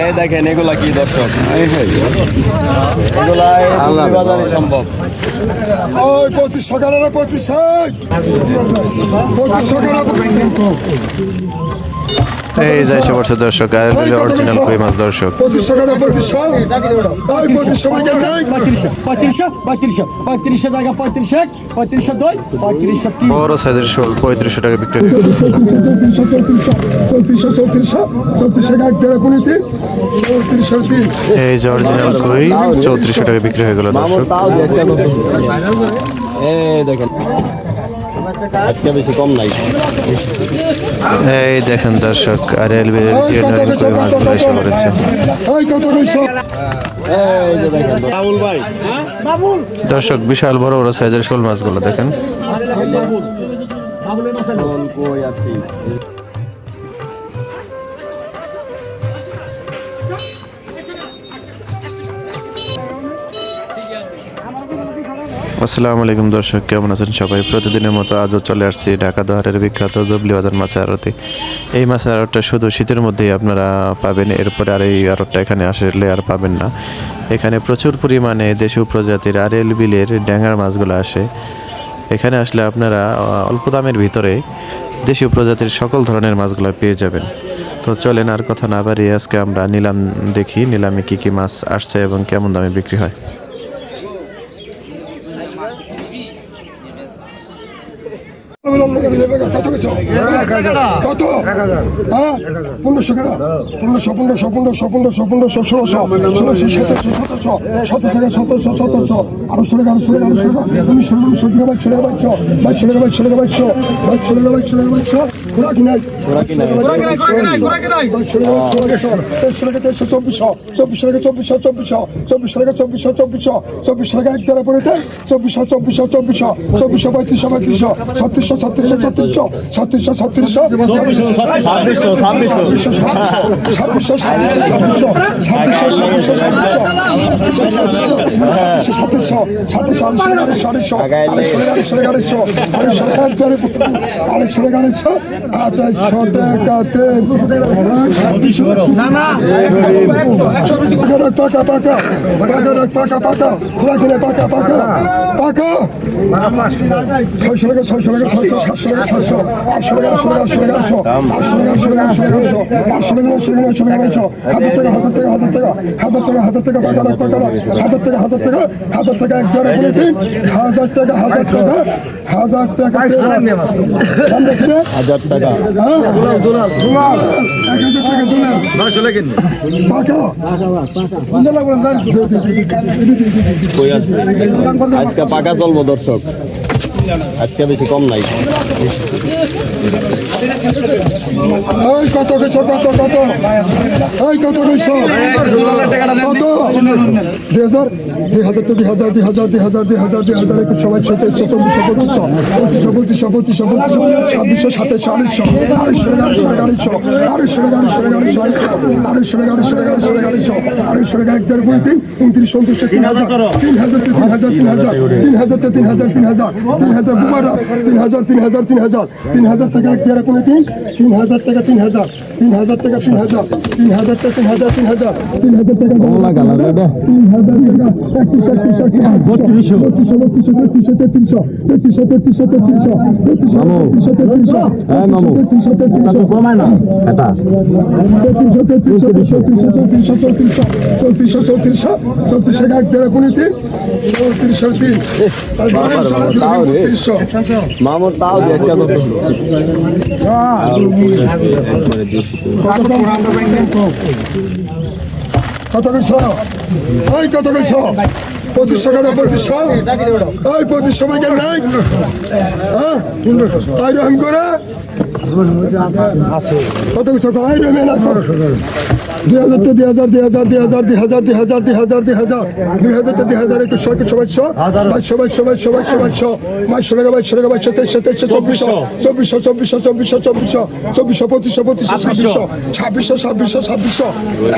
এই দেখেন এগুলা কি দর্শক, এগুলা বাজারে সম্ভব। ওই 2500 টাকা না 2500 টাকা। এই যাই সে বছর দর্শক আর অরিজিনাল কই মাছ দর্শক 2500 টাকা 2500 ওই 2500 টাকা নাই 3500 টাকা 3500 2 3500 বড় সাইজের শোল 3500 টাকা বিক্রি হয়। 3400 টাকা দেড় পুনিতে 3403। এই যে অরিজিনাল কই 3400 টাকা বিক্রি হয়ে গেল দর্শক। এই দেখেন আজকে বেশি কম নাই। এই দেখেন দর্শক আর এলবির যে কই মাছগুলো এসে পড়েছে। এই যে দেখেন বাবুল ভাই, দর্শক বিশাল বড় বড় সাইজের শোল মাছগুলো দেখেন। কই আছে আসসালামু আলাইকুম দর্শক, কেমন আছেন সবাই? প্রতিদিনের মতো আজও চলে আসছি ঢাকা দোহারের বিখ্যাত জবলি বাজার মাছের আড়তে। এই মাছের আড়তটা শুধু শীতের মধ্যেই আপনারা পাবেন, এরপরে আর এই আড়তটা এখানে আসলে আর পাবেন না। এখানে প্রচুর পরিমাণে দেশীয় প্রজাতির আরএল বিলের ড্যাঙ্গার মাছগুলো আসে। এখানে আসলে আপনারা অল্প দামের ভিতরে দেশীয় প্রজাতির সকল ধরনের মাছগুলো পেয়ে যাবেন। তো চলেন আর কথা না বাড়িয়ে আজকে আমরা নিলাম দেখি নিলামে কী কী মাছ আসছে এবং কেমন দামে বিক্রি হয়। কত? হ্যাঁ 1500 টাকা 1500 1600 1700 1800 টাকা 1900 ঘোরা কি নাই 2400 টাকা এক দ্বারা পড়ে 2400 আজকে পাকা চলবো দর্শক, আজকে বেশি কম নাই। কত কত কত কত ওই কত কইছো কত 2000 সবাই 34 মামুর তাও কত কইছো ওই কত কইছো 2500 টাকা 2500 ওই 2500 টাকা নাই হ্যাঁ 1500 আই রহম করে আছে কত কইছো আই রহম না 2000 তে 2000 2000 2000 2000 2000 2000 2000 2000 তে 2000 2100 2200 2200 টাকা 2200 টাকা 2200 2300 2400 2400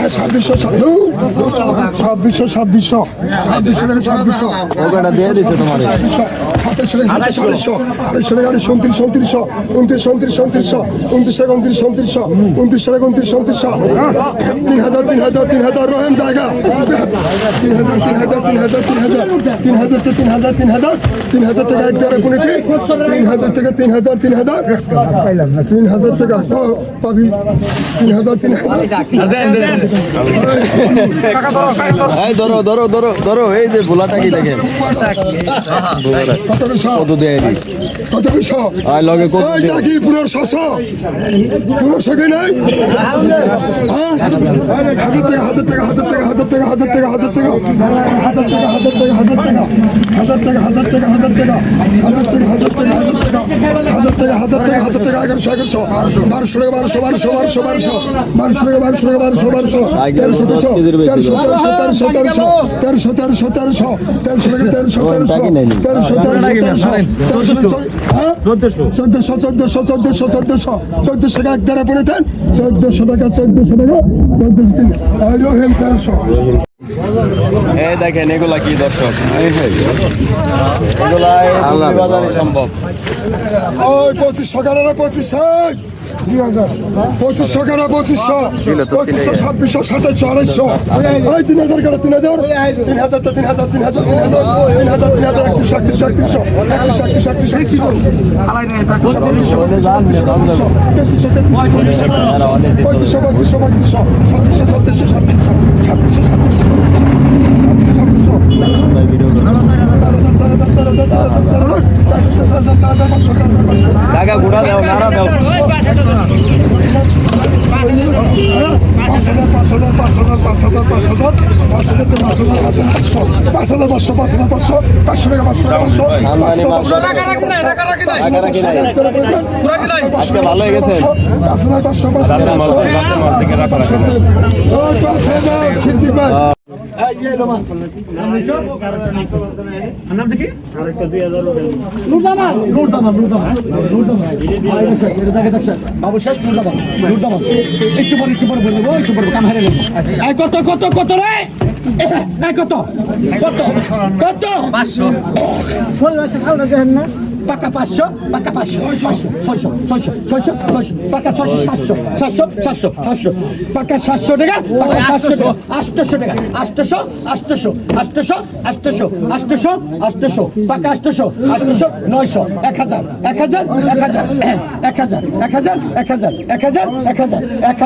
2400 2400 ওটা দিয়ে দিছে তোমার 3000 রহেন জায়গা 3000 টাকা এক দ্বারা কোনে 3000 টাকা 3000 টাকা পাবি 3000 এই ধরো ধরো ধরো ধরো এই যে ভোলাটা কি দেখেন কত দেয় কত পয়সা আর লগে কত এই টাকি পুরো 600 পুরো সগে নাই হ্যাঁ 1000 টাকা 1000 টাকা 1000 টাকা 1000 টাকা 1000 টাকা 1000 টাকা 1000 টাকা 1000 টাকা 1000 টাকা 1000 টাকা 1000 টাকা 1000 টাকা 1000 টাকা 1000 টাকা 1100 1200 এই দেখেন এগুলা কি দর্শক এগুলা বাজারে সম্ভব ওই 2500 টাকা 2500 2500 টাকা 2500 2600 2700 ওই 3000 টাকা 3000 টাকা গুড়া দাও নাড়া দাও 500 টাকা আজকে ভালো হয়ে গেছে 500 বাবু শেষ একটু পরে বলবো একটু পরে কাম হারে কত কত কত রে কত কত কত 500 পাকা 500 পাকা 500 600 পাকা 700 পাকা 700 টাকা পাকা 700 800 টাকা 800 পাকা 800 900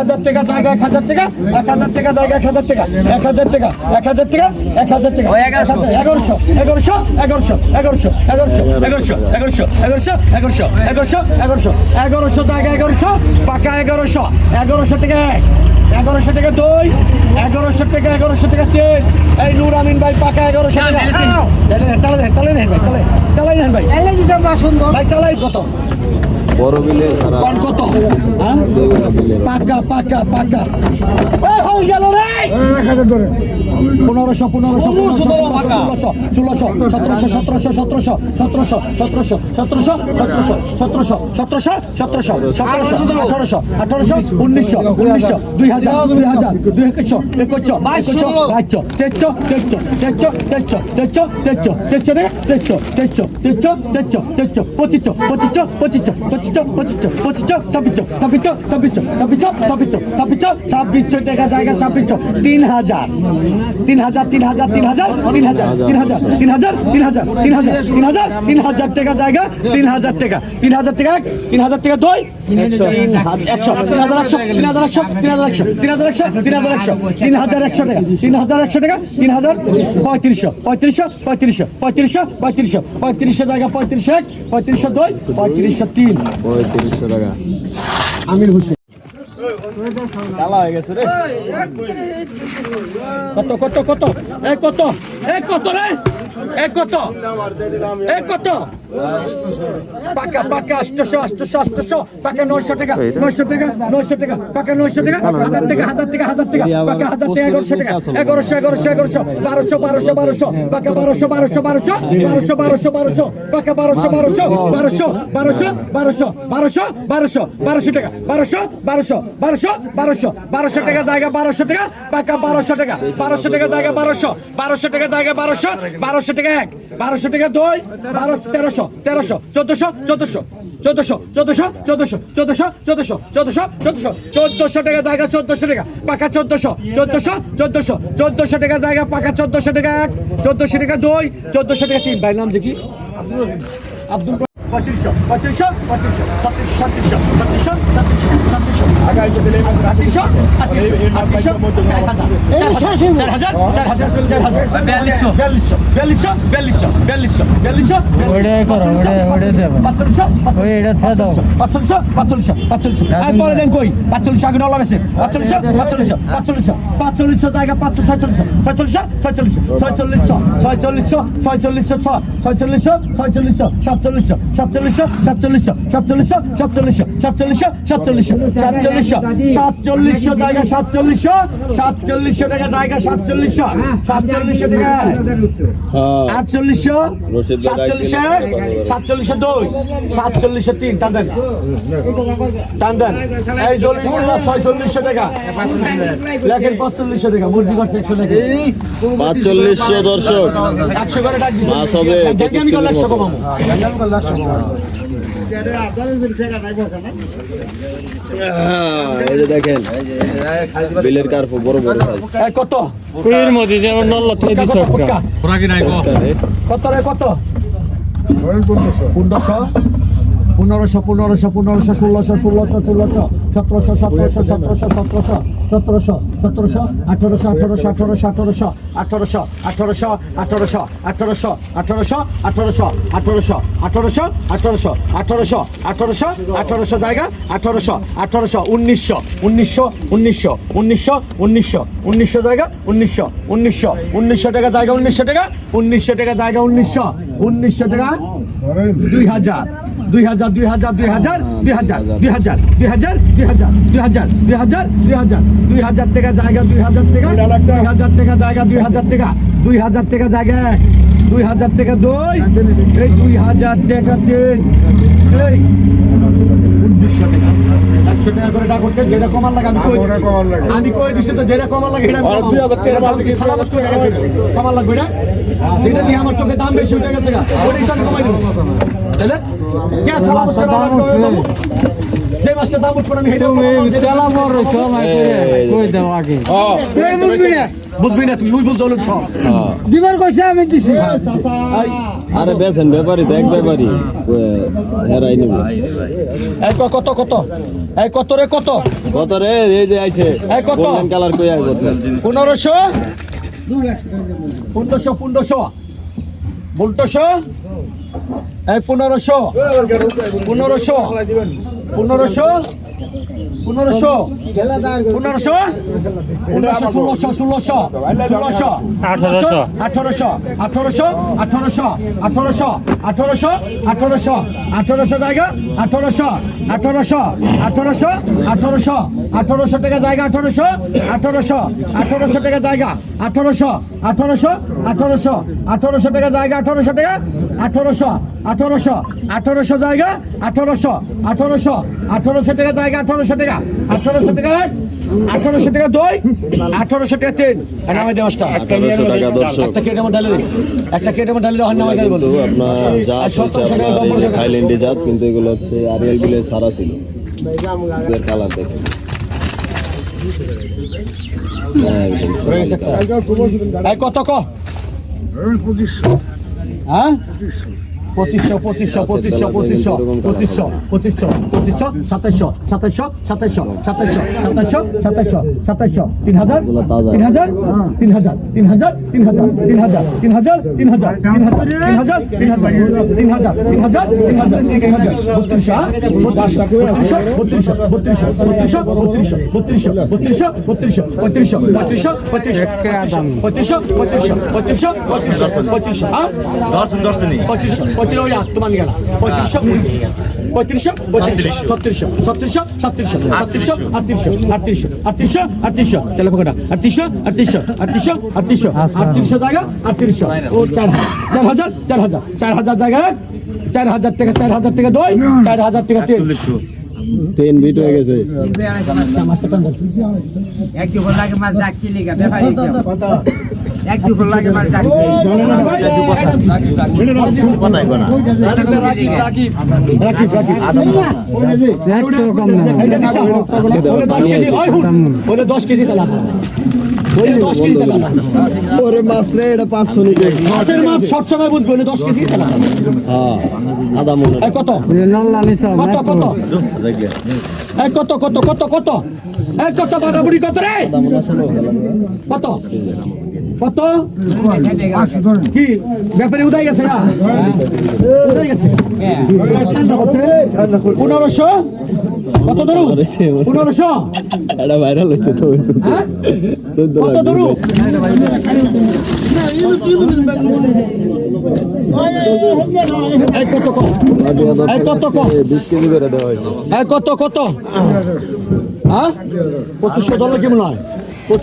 1000 টাকা জায়গা 1000 টাকা 1000 টাকা 1100 টাকা 1100 পাকা 1100 টাকা 1100 টাকা 2 1100 টাকা 1100 টাকা 3 এই নূর আমিন ভাই পাকা 1100 টাকা চালাই নেন ভাই ভাই চালাই কত বড় বিলে কোন কত হ্যাঁ পাকা হয়ে গেল রে 1500 টাকা জায়গা 3000 টাকা জায়গা 3000 টাকা 3000 টাকা 2 3100 3100 টাকা 3500 জায়গা 35 2 3503 টাকা আমির হোসেন কালা হয়ে গেছে রে কত রে কত পাকা পাকা 800 পাকা 900 টাকা 900 টাকা 900 টাকা পাকা 900 টাকা 1000 টাকা 1000 টাকা 1000 টাকা পাকা 1000 টাকা 1100 টাকা 1100 1200 পাকা 1200 পাকা 1200 টাকা 1200 টাকা জায়গা 1200 টাকা পাকা 1200 টাকা 1200 টাকা জায়গা 1200 টাকা জায়গা 1200 টাকা 1 1200 টাকা 2 1300 1400 টাকা জায়গা 1400 টাকা পাকা 1400 টাকা জায়গা পাকা 1400 টাকা 1 1400 টাকা 2 1400 টাকা 3 ভাই নাম যে কি আব্দুল 3500 দর্শক 100 করে ডাক দিছে মাছ হবে আমি কল 100 কমাবো এই যে দেখেন বিলের কার্পু বড় বড় সাইজ কত কুড়ির মধ্যে যেমন নল্লা থেকে দিছ কত রে কত 1500 জায়গা 1900 জায়গা 1900 টাকা জায়গা 1900 টাকা জায়গা 1900 টাকা 2000 টাকা জায়গা 2000 টাকা জায়গা 2000 টাকা 2000 টাকা জায়গা 2000 টাকা 2 এই 2000 টাকা 3 এই 1900 টাকা 100 টাকা করে টাকা হচ্ছে যেটা কমার লাগে আমি কই দিছি তো যেটা কমার লাগে এটা 2000 টাকা সালাবাস করে গেছে কমার লাগবে না যেটা দিয়ে আমার চোখে দাম বেশি উঠে গেছে ওইটা তো কমাই দেব তাহলে কে সালাবাস করে যে মাছটা দাম উঠবে আমি হেঁটে তেলা বড় সময় কই দাও আগে বুঝবি না তুই বুঝল সব দিবার কইছে আমি দিছি আরে বেছেন ব্যাপারী দেখ ব্যাপারী হেরাই নিব এই কত এই কত রে কত কত রে এই যে আইছে এই কত গোল্ডেন কালার কই আই করছে 1500 এই 1500 জায়গা 1800 টাকা জায়গা 1800 টাকা জায়গা 1800 টাকা জায়গা 1800 টাকা 1800 জায়গা 1800 টাকা জায়গা 1800 টাকা 1800 টাকা 2 1800 টাকা 3 নামে দেওয়াটা 1800 টাকা দর্শক একটা কেটে আমার ডালে দাও নামে দেব বন্ধু আপনার জাত হচ্ছে আপনার থাইল্যান্ডে জাত কিন্তু এগুলো হচ্ছে আরিয়াল বিলে সারা ছিল এর কালার দেখেন এই কত ক হ্যাঁ 2500 3500 35 ওই তোমার গেল 3500 3500 3600 3700 3700 3800 তেলে পকড়া 3800 জায়গা 3800 ও 4000 জায়গা 4000 টাকা 2 4000 টাকা 3 10 বিট হয়ে গেছে এক দুপুর লাগে মাছ ডাকছি লিগা ব্যাপারী এক দুপুর লাগে মাছ ডাকছি ওরে 10 কেজি চালা ওরে মাছ রে এটা 500 নিতে মাছের মাছ সবসময় বুঝবো 10 কেজি চালা হ্যাঁ আদা মনে কত নল্লা নিছ কত কত বাড়াবুড়ি কত রে কত কি ব্যাপারে উদয় গেছে না উদয় গেছে 1500 কত ধরু 1500 এটা ভাইরাল হইছে তো 14 কত ধরু কত 20 কেজি করে দেওয়া হয়েছে কত হ্যাঁ $2500 কেমন হয় 2700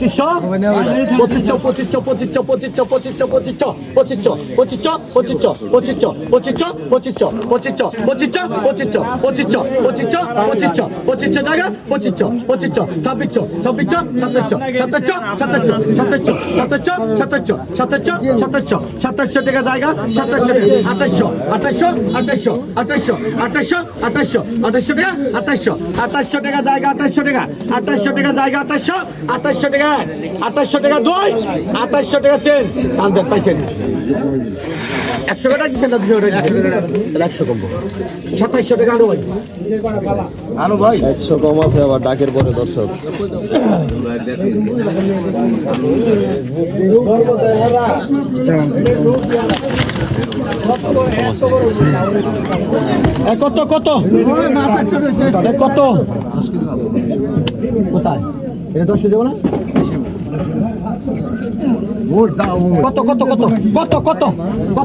টাকা জায়গা 2700 টাকা জায়গা 2800 টাকা জায়গা 2800 টাকা 2800 টাকা 2 2800 টাকা 3 আনতে পাইছেন 100 টাকা দিছেন না 200 টাকা 100 কম 2700 টাকা আনো ভাই 100 কম আছে আবার ডাকের পরে দর্শক কত কোথায় এটা 10 দেবো না কত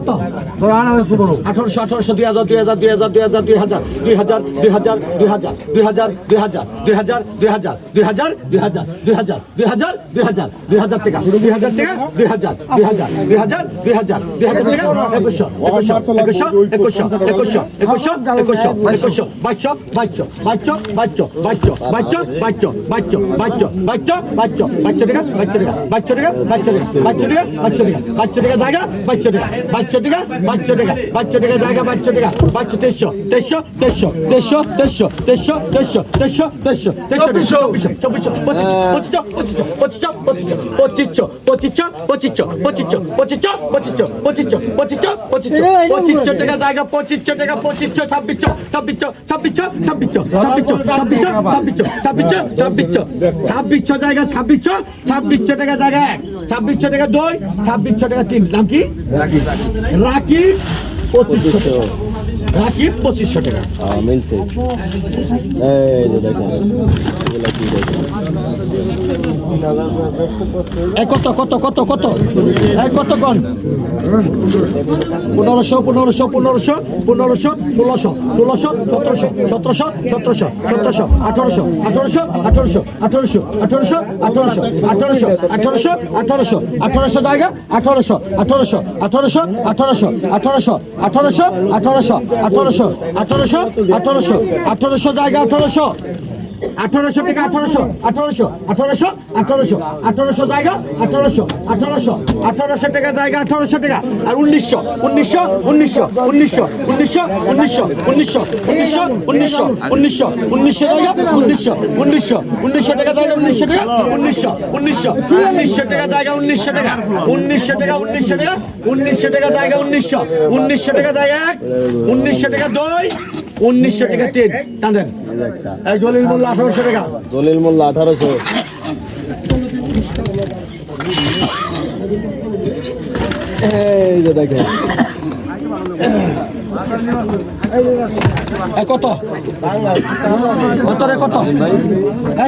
1800 টাকা জায়গা 2200 টাকা জায়গা 2200 টাকা 2600 টাকা জায়গা 2600 টাকা 2 2600 টাকা 3 নাম কি রাকিব 2500 টাকা রাকিব 2500 টাকা মিলছে এই যে দেখেন এগুলা কি দেখেন কত কত কোন 1500 1600 1800 জায়গা 1800 জায়গা 1800 টাকা 1800 জায়গা 1800 টাকা জায়গা 1800 টাকা আর 1900 জায়গা 1900 টাকা জায়গা 1900 টাকা 1900 টাকা জায়গা 1900 টাকা 1900 টাকা জায়গা 1900 টাকা জায়গা 1900 টাকা 2 1900 টাকা 3 টানেন এই জলিল মোল্লা 1800 টাকা দলিল মূল্য 1800 এই যে দেখেন কত কত রে কত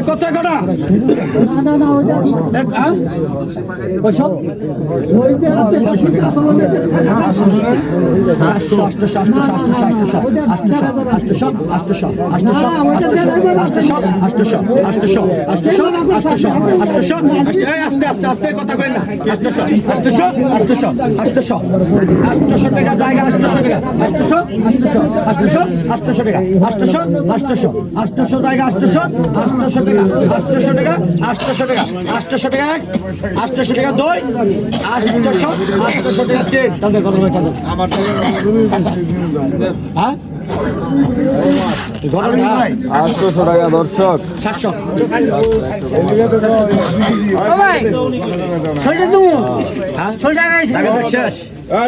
কত কটা আস্তে আস্তে আস্তে কথা কই না 800 টাকা জায়গা 800 টাকা 800 টাকা 800 জায়গা 800 টাকা 800 টাকা 800 টাকা 800 টাকা 800 টাকা 2 800 টাকা 3 তাদের কথা বলতে আমার হ্যাঁ 800 টাকা দর্শক 700 ভাই ছোটে তুমি ছোট গাইছে টাকা দেখ শেষ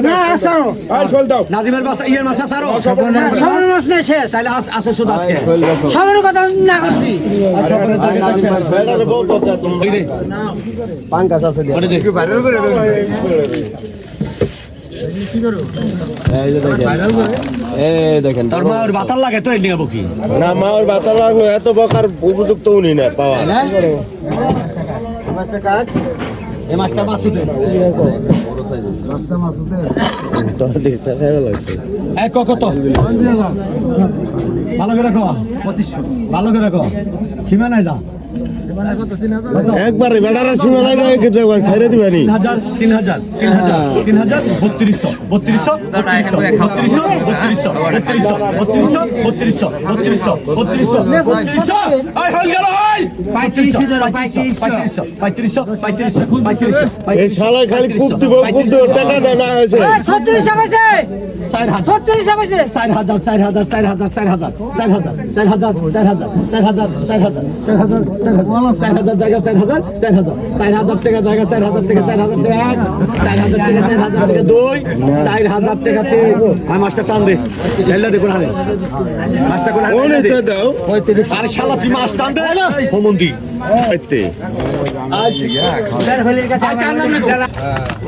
না আসারো নাদিমের বাসা ইয়ের বাসা সারো সবার মাস না শেষ তাহলে আছে শুধু আজকে সবার কথা না করছি সবার টাকা দেখ শেষ এই রে পাঙ্কাস আছে ওরে দে এই দেখেন তোর মা ওর বাতাল লাগে তো এনে যাবো কি না মা ওর বাতা লাগলো এত বকার উপযুক্ত উনি না পাওয়া এই মাছটা মাসুদে এক কত ভালো করে রাখো 2500 ভালো করে রাখো সীমা নাই যা একবারে বেড়ারা সীমা লাগে ছেড়ে দিবানি 3000 এই শালা খালি কূপ দিব টাকা দেয় না হয়েছে 36 টাকা কইছে 36 টাকা কইছে 4,000 জায়গা 4,000 টাকা জায়গা 4,000 টাকা 4,000 টাকা 4,000 টাকা 4,000 টাকা 2 4,000 টাকা 3 আর মাছটা টান দে ছেলে দে কোনা রে মাছটা কোনা ওনে তো দাও আর শালা তুই মাছ টান দে হোমন্দি এতে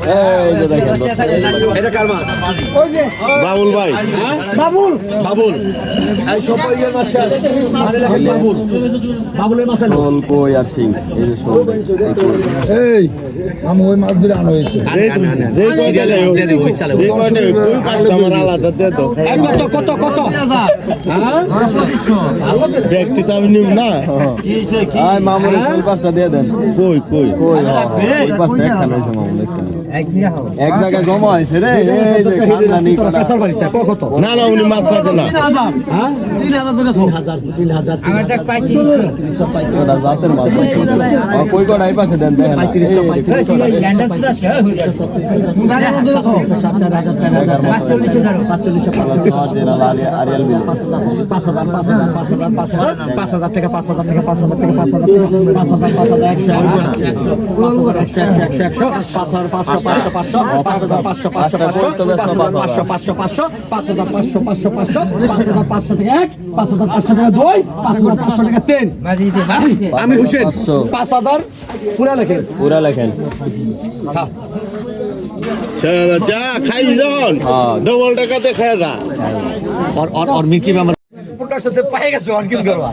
এই যে দেখেন এটা কার মাছ বাবুল ভাই বাবুল বাবুল এই সব ইয়ের মাছ শেষ আরে লাগে বাবুল বাবুলের মাছ আনো শোল কই আর শিং এই যে শোল এই আমি ওই মাছ ধরে আনা হয়েছে যে কয়টা কাস্টমার আলাদা দিয়ে দাও কত হ্যাঁ ব্যক্তি তো আমি নিব না আয় মামুন শোল পাঁচটা দিয়ে দেন কই কই ওই পাঁচটা একটা লইছে মামুন দেখেন এক জায়গায় জমা হয়েছে রে এই যে খানদানি করা পেশাল বাড়িছে কত না না উনি মাছ রাখে না হ্যাঁ 3,000 আমারটা 35 ওটা রাতের মাছ কই কই আই পাশে দেন দেখেন 35 ল্যান্ডার সুদা আছে 5,000 টাকা 2 আমি হোসেন 5,000 পুরা লেখেন যা খাই যখন ডবল টাকাতে খায় যা और मिर्ची में সাথে পাই গেছে আর কি করবা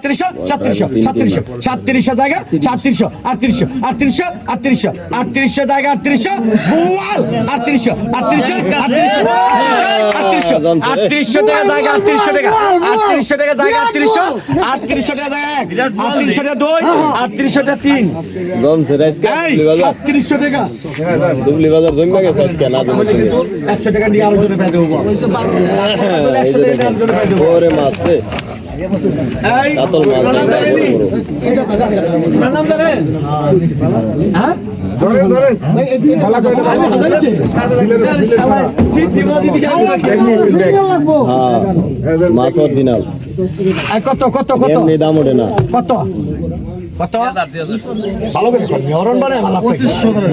1800 2000 37 জায়গা 38 জায়গা 38 বুয়াল 38 টাকা জায়গা 38 টাকা 38 টাকা জায়গা 38 টাকা জায়গা 38 টাকা 2 38 টাকা 3 গম সে রাইস কা 37 টাকা দুবলি বাজার জমা গেছে আজকে না 100 টাকা নিয়ে আলোচনা করে দেবো 100 টাকা আলোচনা করে দেবো ওরে মাছ রে এই কাতল মাছ নাম জানেন হ্যাঁ হ্যাঁ মাছ অরিজিনাল কত কত কত এমনি দাম ওঠে না কত কত ভালো করে খাবেন অরণ বানায় ভালো 2500 করে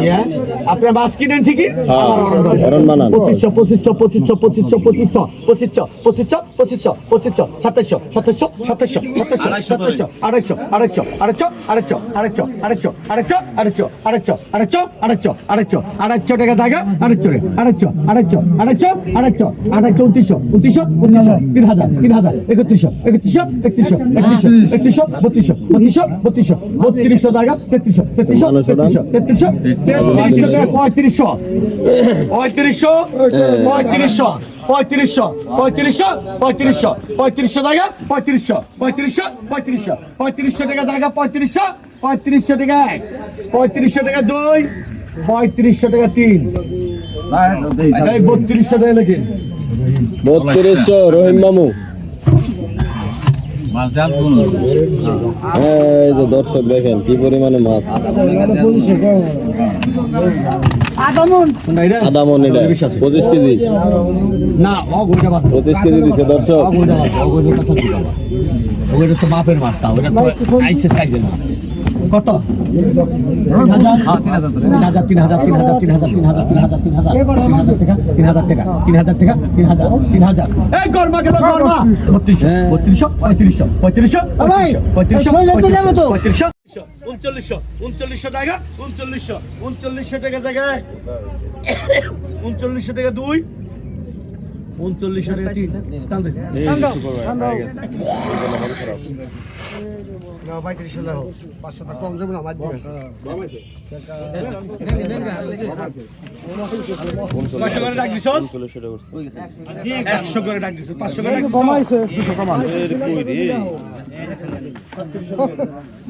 আপনি মাছ কিনেন ঠিকই আমার অরণ বানান 2500 2500 2500 2500 2500 2500 2500 2500 2700 2700 2700 2700 250 250 টাকা জায়গা 3200 টাকা 3300 টাকা জায়গা 3500 টাকা 3500 টাকা 2 3500 টাকা 3 3200 টাকা লেখেন 3200 রহিম মামু এই যে দর্শক দেখেন কি পরিমাণে মাছ আধা মন এটা 25 কেজি না অগুড়া বাদ 25 কেজি দিছে দর্শক ওটা তো মাপের মাছ তা ওটা তো আইসে সাইজের মাছ কত 3000 টাকা এই গরমা গেল গরমা 3200 টাকা 3900 টাকা জায়গায় 3900 টাকা 2 3900 টাকা 3 টান দে না ভাই 300 লাও 500 টাকা কম যাবে না আমার দিবে 500 করে ডাক দিছস 100 করে ডাক দিছস 500 করে কমাইছে 200 কমান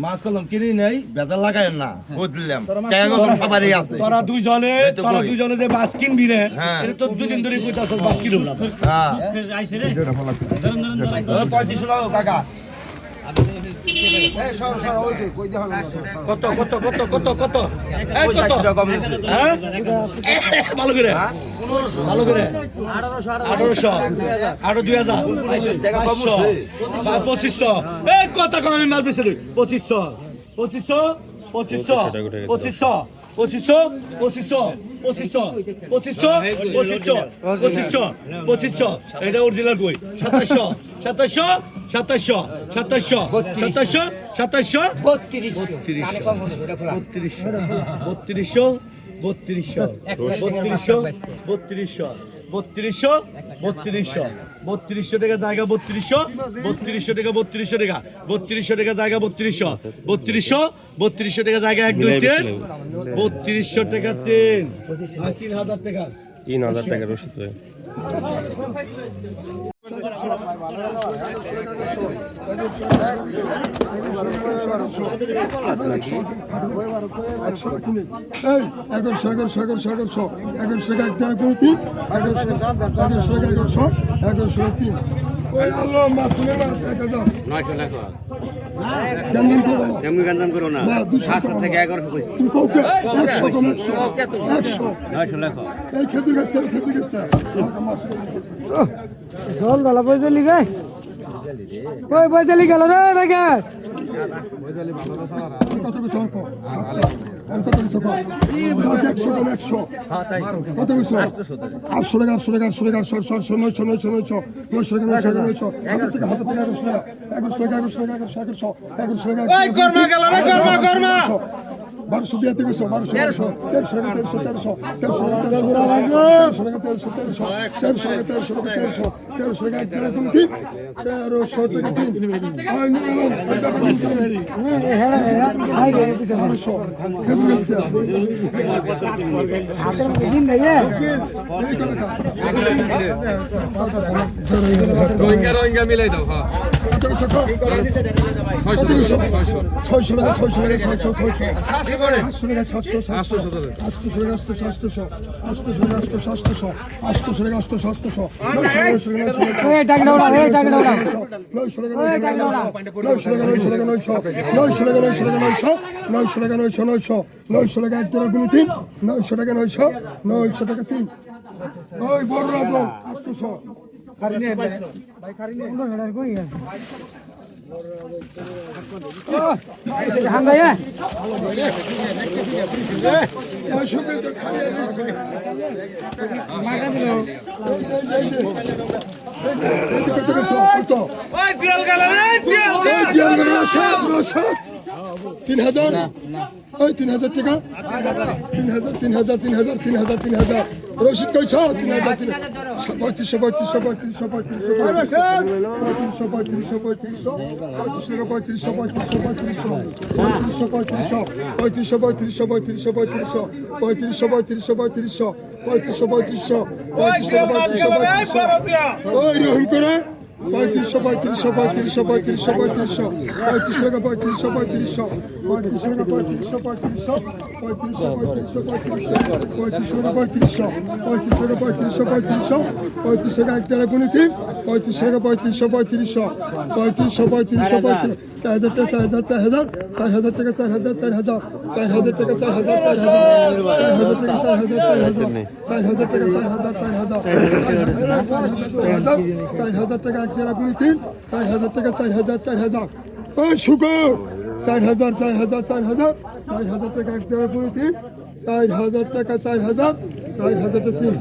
মাছ কলম কিনি নাই বেদা লাগায় না কই দিলাম টাকা কলম সবারই আছে তোরা দুইজনে যে বাস কিনবি রে এটা তো দুই দিন ধরে কইতাছস বাস কিনব না হ্যাঁ আইছে রে 3500 টাকা কাকা এই সর হইছে কই দেখা কত এই কত কম দিছে হ্যাঁ ভালো করে 1800 আরো 2000 টাকা কম হচ্ছে 2500 এই কত কম আমি মাল বেচে দিই 2500 এটা অরিজিনাল কই 2700 3200 টাকা জায়গা 3200 টাকা 3200 টাকা জায়গা 3200 টাকা জায়গা 1 2 3 3200 টাকা 3 3000 টাকা 3000 টাকা রসিদ গন্ধাম করো না 700 থেকে 1100 কইছি তুমি কওকে 100 কম 100 900 লেখো এই খেতে গেছে জল দলা বইজলি গে কই বইজলি গেল রে বেগে কত কিছু অঙ্ক কত কিছু কম 100 কম 100 কত কিছু 800 টাকা 900 টাকা 1200 দিয়ে থেকে 1200 1300 টাকা 1300 মিলাই দাও হ্যাঁ 600 টাকা 600 তিন হাজার ওই 3,000 টাকা 3,000 রশিদ কইছ 3,000 ওই রহিম করে 4,000 টাকা 4,000 ওই শুকর 4,000 টাকা এক দেওয়া পুরো 4,000 টাকা 4,000 3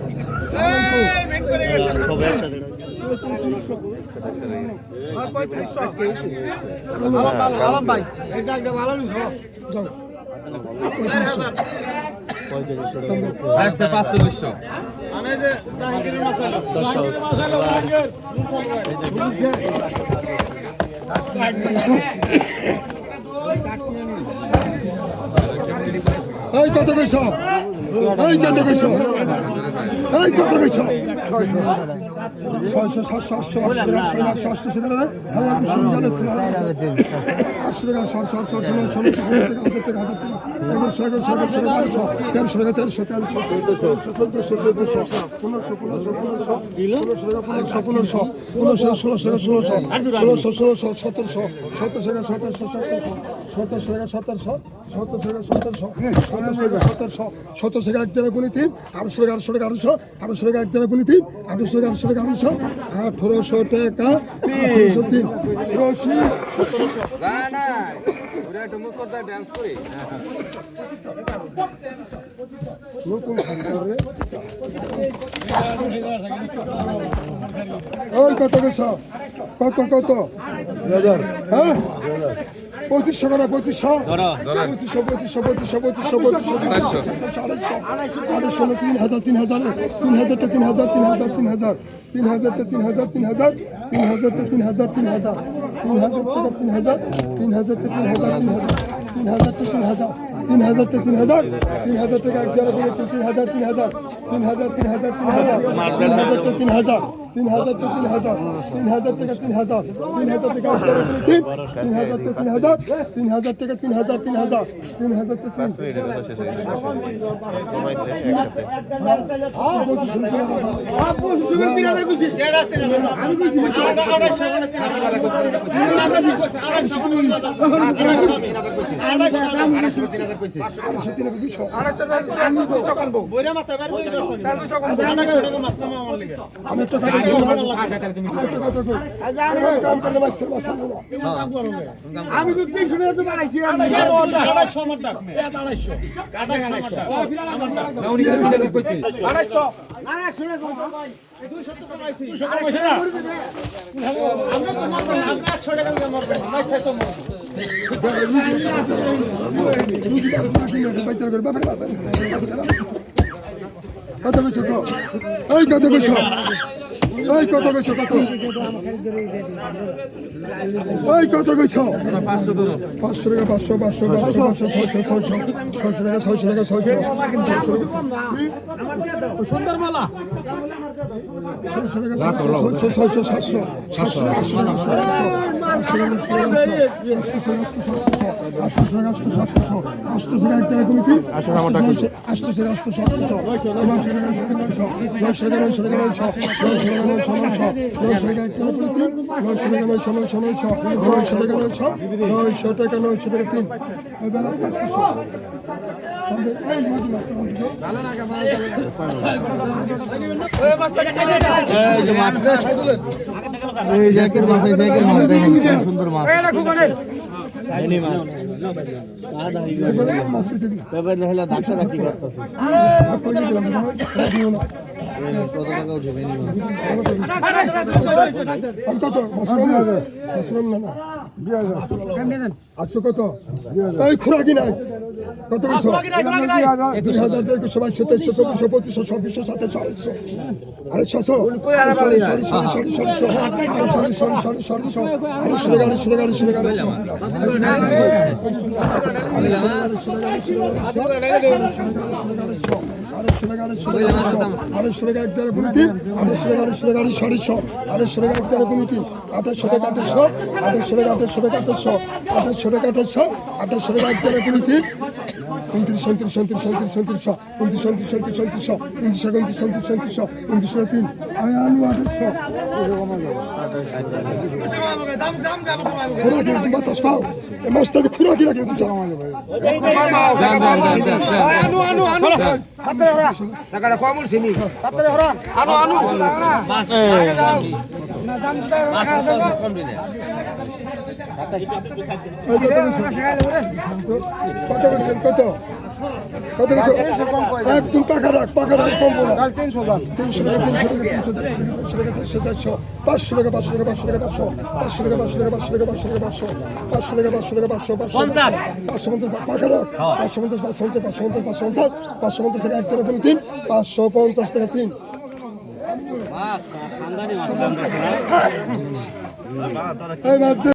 এই কত কইছ এই কত কইছ এই কত কইছ 600 700 ওই কত কইছ কত কত হ্যাঁ 2500 টাকা 2500 আমি তো 300 টাকা তো বাড়াইছি 250 এই কত কইছো কত এই কত কইছো 500 টাকা 500 500 600 টাকা 600 সুন্দর মালা সুন্দর মাছ কত আটশো কত এই খোরাকি নাই কত কিছু 2000 2200 2300 2400 2500 2700 800 বাতাস পাও মাছটা খুরাকি রাখে দুটো কত কত কিছু একদম পাকা রাখ কম বলো 300 টাকা 500 টাকা 500 টাকা 500 টাকা 500 টাকা 500 টাকা 500 টাকা 500 টাকা 500 টাকা 500 টাকা 500 পাকা রাখ 550 টাকা এক টাকা 3 550 টাকা 3 এই মাছ